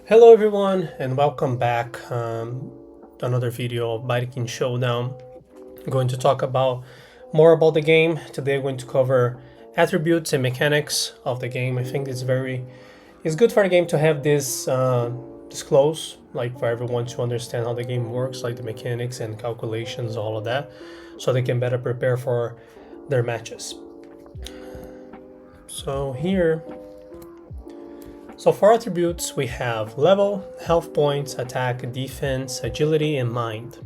Hello everyone and welcome back to another video of Bytekin Showdown. I'm going to talk about more about the game. Today I'm going to cover attributes and mechanics of the game. I think it's good for the game to have this disclosed, like for everyone to understand how the game works, like the mechanics and calculations, all of that, so they can better prepare for their matches. So for attributes, we have level, health points, attack, defense, agility, and mind.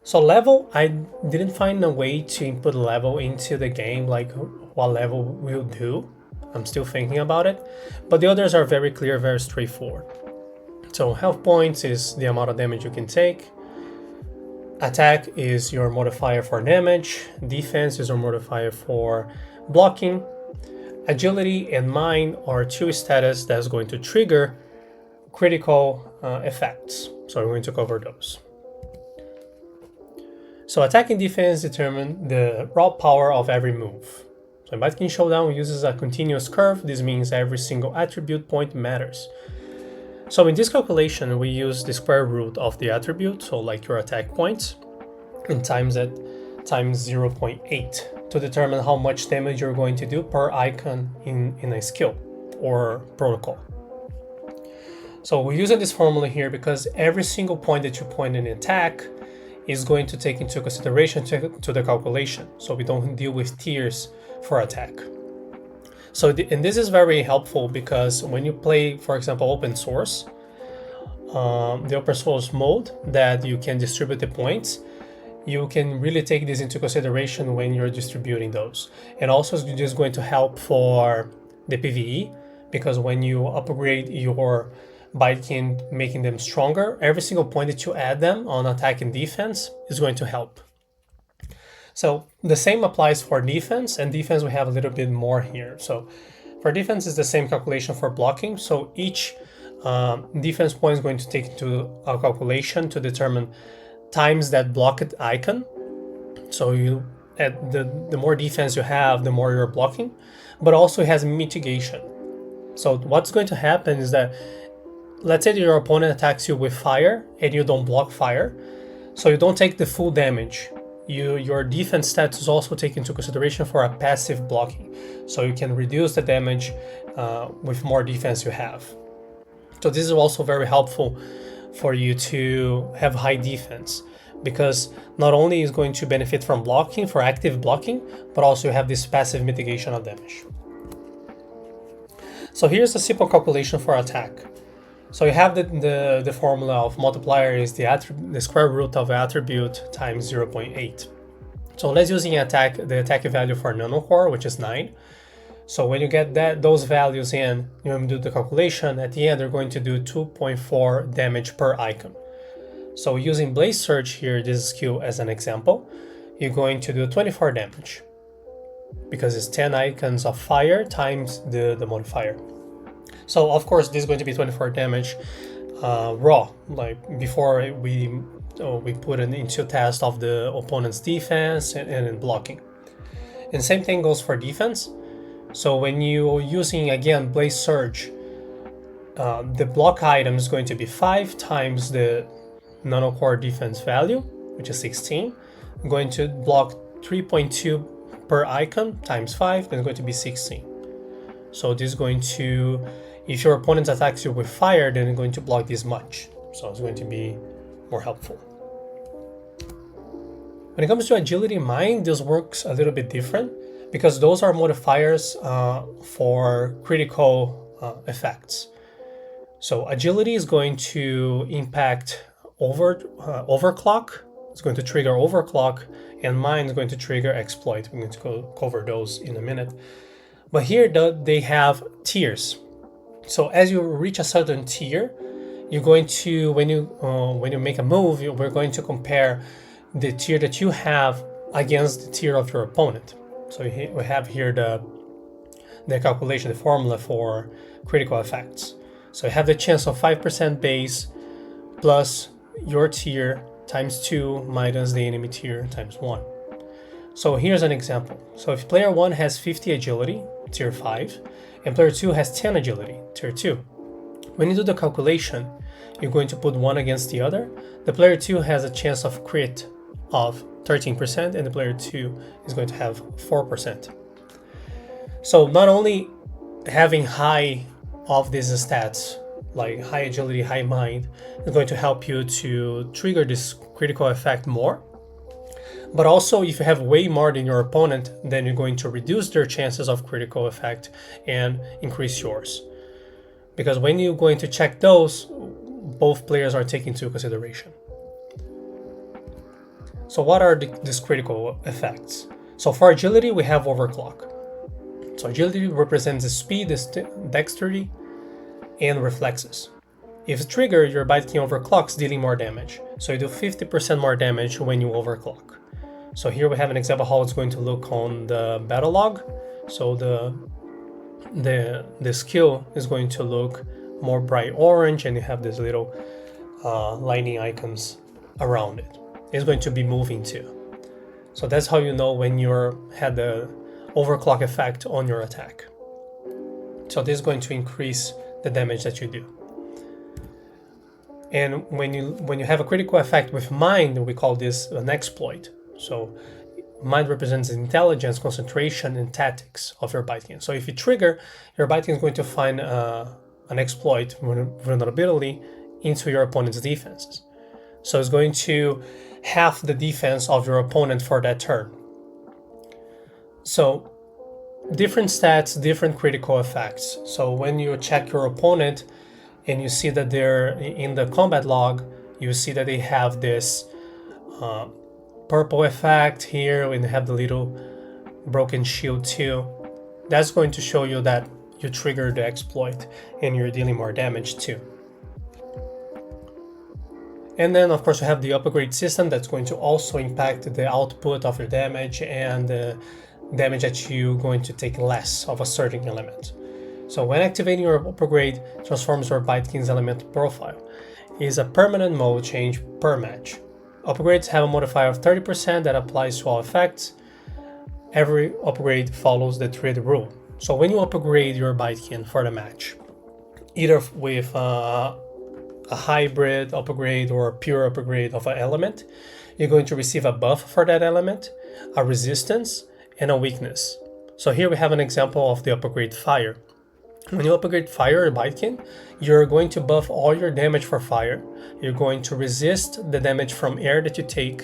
So level, I didn't find a way to input level into the game, like what level will do. I'm still thinking about it, but the others are very clear, very straightforward. So health points is the amount of damage you can take. Attack is your modifier for damage. Defense is your modifier for blocking. Agility and mind are two status that's going to trigger critical effects. So we're going to cover those. So attack and defense determine the raw power of every move. So in Bytekin Showdown uses a continuous curve. This means every single attribute point matters. So in this calculation, we use the square root of the attribute, so like your attack points, and times 0.8 to determine how much damage you're going to do per icon in a skill or protocol. So we're using this formula here because every single point that you point in attack is going to take into consideration to the calculation, so we don't deal with tiers for attack. So and this is very helpful because when you play, for example, open source, the open source mode that you can distribute the points, you can really take this into consideration when you're distributing those. And also it's just going to help for the PvE, because when you upgrade your Bytekin, making them stronger, every single point that you add them on attack and defense is going to help. So the same applies for defense, and defense we have a little bit more here. So for defense is the same calculation for blocking. So each defense point is going to take into a calculation to determine times that blocked icon. So you add the more defense you have, the more you're blocking, but also it has mitigation. So what's going to happen is that, let's say that your opponent attacks you with fire and you don't block fire, so you don't take the full damage. Your defense stats is also taken into consideration for a passive blocking, so you can reduce the damage with more defense you have. So this is also very helpful for you to have high defense, because not only is going to benefit from blocking, for active blocking, but also you have this passive mitigation of damage. So here's a simple calculation for attack. So you have the formula of multiplier is the square root of attribute times 0.8. So let's use the attack value for nanocore, which is 9. So when you get those values in, you do the calculation. At the end, they're going to do 2.4 damage per icon. So using Blaze Surge here, this skill as an example, you're going to do 24 damage, because it's 10 icons of fire times the modifier. So of course this is going to be 24 damage raw, like before we put it into test of the opponent's defense and blocking. And same thing goes for defense. So when you're using again Blaze Surge, the block item is going to be 5 times the nanocore defense value, which is 16. I'm going to block 3.2 per icon times 5, then it's going to be 16. So this is going to, if your opponent attacks you with fire, then it's going to block this much. So it's going to be more helpful. When it comes to agility and mind, this works a little bit different, because those are modifiers for critical effects. So agility is going to impact overclock. It's going to trigger overclock, and mind is going to trigger exploit. We're going to cover those in a minute. But here they have tiers. So as you reach a certain tier, you're going to, when you make a move, we're going to compare the tier that you have against the tier of your opponent. So we have here the calculation, the formula for critical effects. So you have the chance of 5% base plus your tier times 2 minus the enemy tier times 1. So here's an example. So if player 1 has 50 agility, tier 5, and player 2 has 10 agility, tier 2. When you do the calculation, you're going to put one against the other. The player 2 has a chance of crit of 13%, and the player 2 is going to have 4%. So not only having high of these stats, like high agility, high mind, is going to help you to trigger this critical effect more, but also if you have way more than your opponent, then you're going to reduce their chances of critical effect and increase yours. Because when you're going to check those, both players are taken into consideration. So what are these critical effects? So for agility, we have overclock. So agility represents the speed, dexterity, and reflexes. If triggered, your Bytekin overclocks, dealing more damage. So you do 50% more damage when you overclock. So here we have an example how it's going to look on the battle log. So the skill is going to look more bright orange, and you have these little lightning icons around it. It's going to be moving too. So that's how you know when you had the overclock effect on your attack. So this is going to increase the damage that you do. And when you have a critical effect with mind, we call this an exploit. So mind represents intelligence, concentration, and tactics of your Bytekin. So if you trigger, your Bytekin is going to find an exploit, vulnerability, into your opponent's defenses. So it's going to half the defense of your opponent for that turn. So different stats, different critical effects. So when you check your opponent and you see that they're in the combat log, you see that they have this purple effect here, and they have the little broken shield too. That's going to show you that you triggered the exploit and you're dealing more damage too. And then of course you have the upgrade system that's going to also impact the output of your damage and the damage that you're going to take less of a certain element. So when activating your upgrade, transforms your Bytekin's element profile. It is a permanent mode change per match. Upgrades have a modifier of 30% that applies to all effects. Every upgrade follows the trade rule. So when you upgrade your Bytekin for the match, either with a hybrid upgrade or a pure upgrade of an element, you're going to receive a buff for that element, a resistance, and a weakness. So here we have an example of the upgrade fire. When you upgrade fire or Bytekin, you're going to buff all your damage for fire. You're going to resist the damage from air that you take,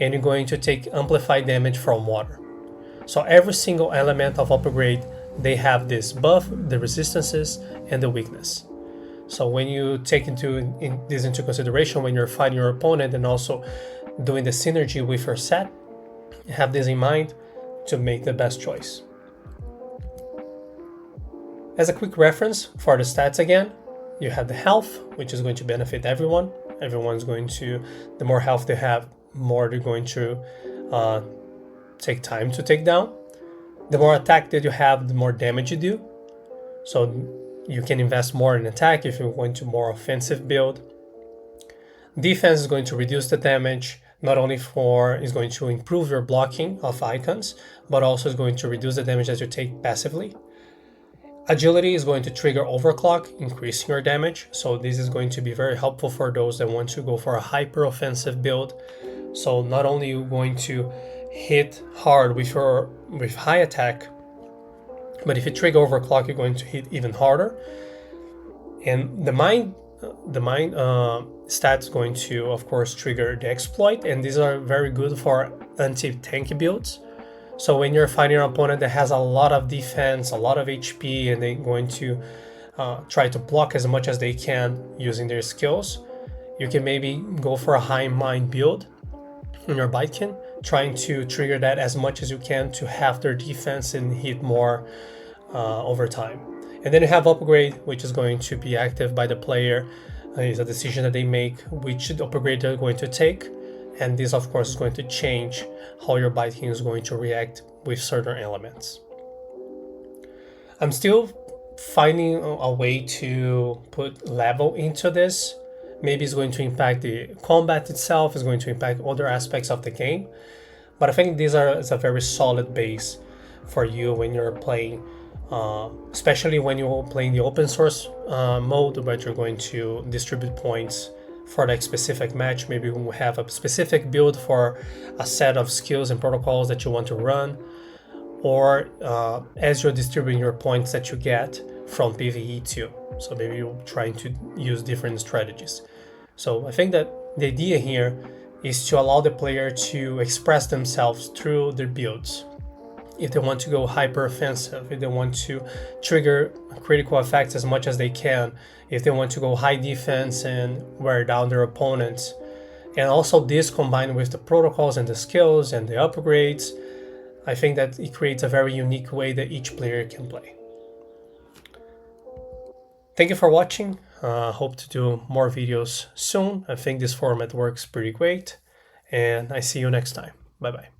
and you're going to take amplified damage from water. So every single element of upgrade, they have this buff, the resistances, and the weakness. So when you take this into consideration when you're fighting your opponent and also doing the synergy with your set, have this in mind to make the best choice. As a quick reference for the stats again, you have the health, which is going to benefit everyone. Everyone's going to, the more health they have, more they're going to take time to take down. The more attack that you have, the more damage you do. So you can invest more in attack if you're going to more offensive build. Defense is going to reduce the damage, not only is going to improve your blocking of icons, but also is going to reduce the damage that you take passively. Agility is going to trigger overclock, increasing your damage. So this is going to be very helpful for those that want to go for a hyper offensive build. So not only are you going to hit hard with high attack, but if you trigger overclock, you're going to hit even harder. And the mind stats going to, of course, trigger the exploit, and these are very good for anti-tank builds. So when you're fighting an opponent that has a lot of defense, a lot of HP, and they're going to try to block as much as they can using their skills, you can maybe go for a high mind build in your Bytekin, trying to trigger that as much as you can to half their defense and hit more over time. And then you have upgrade, which is going to be active by the player. It's a decision that they make which upgrade they're going to take. And this, of course, is going to change how your Bytekin is going to react with certain elements. I'm still finding a way to put level into this. Maybe it's going to impact the combat itself, it's going to impact other aspects of the game. But I think it's a very solid base for you when you're playing especially when you're playing the open source mode, where you're going to distribute points for that specific match. Maybe you have a specific build for a set of skills and protocols that you want to run, or as you're distributing your points that you get from PvE too. So maybe you're trying to use different strategies. So I think that the idea here is to allow the player to express themselves through their builds. If they want to go hyper offensive, if they want to trigger critical effects as much as they can, if they want to go high defense and wear down their opponents. And also this combined with the protocols and the skills and the upgrades, I think that it creates a very unique way that each player can play. Thank you for watching. Hope to do more videos soon. I think this format works pretty great, and I see you next time. Bye bye.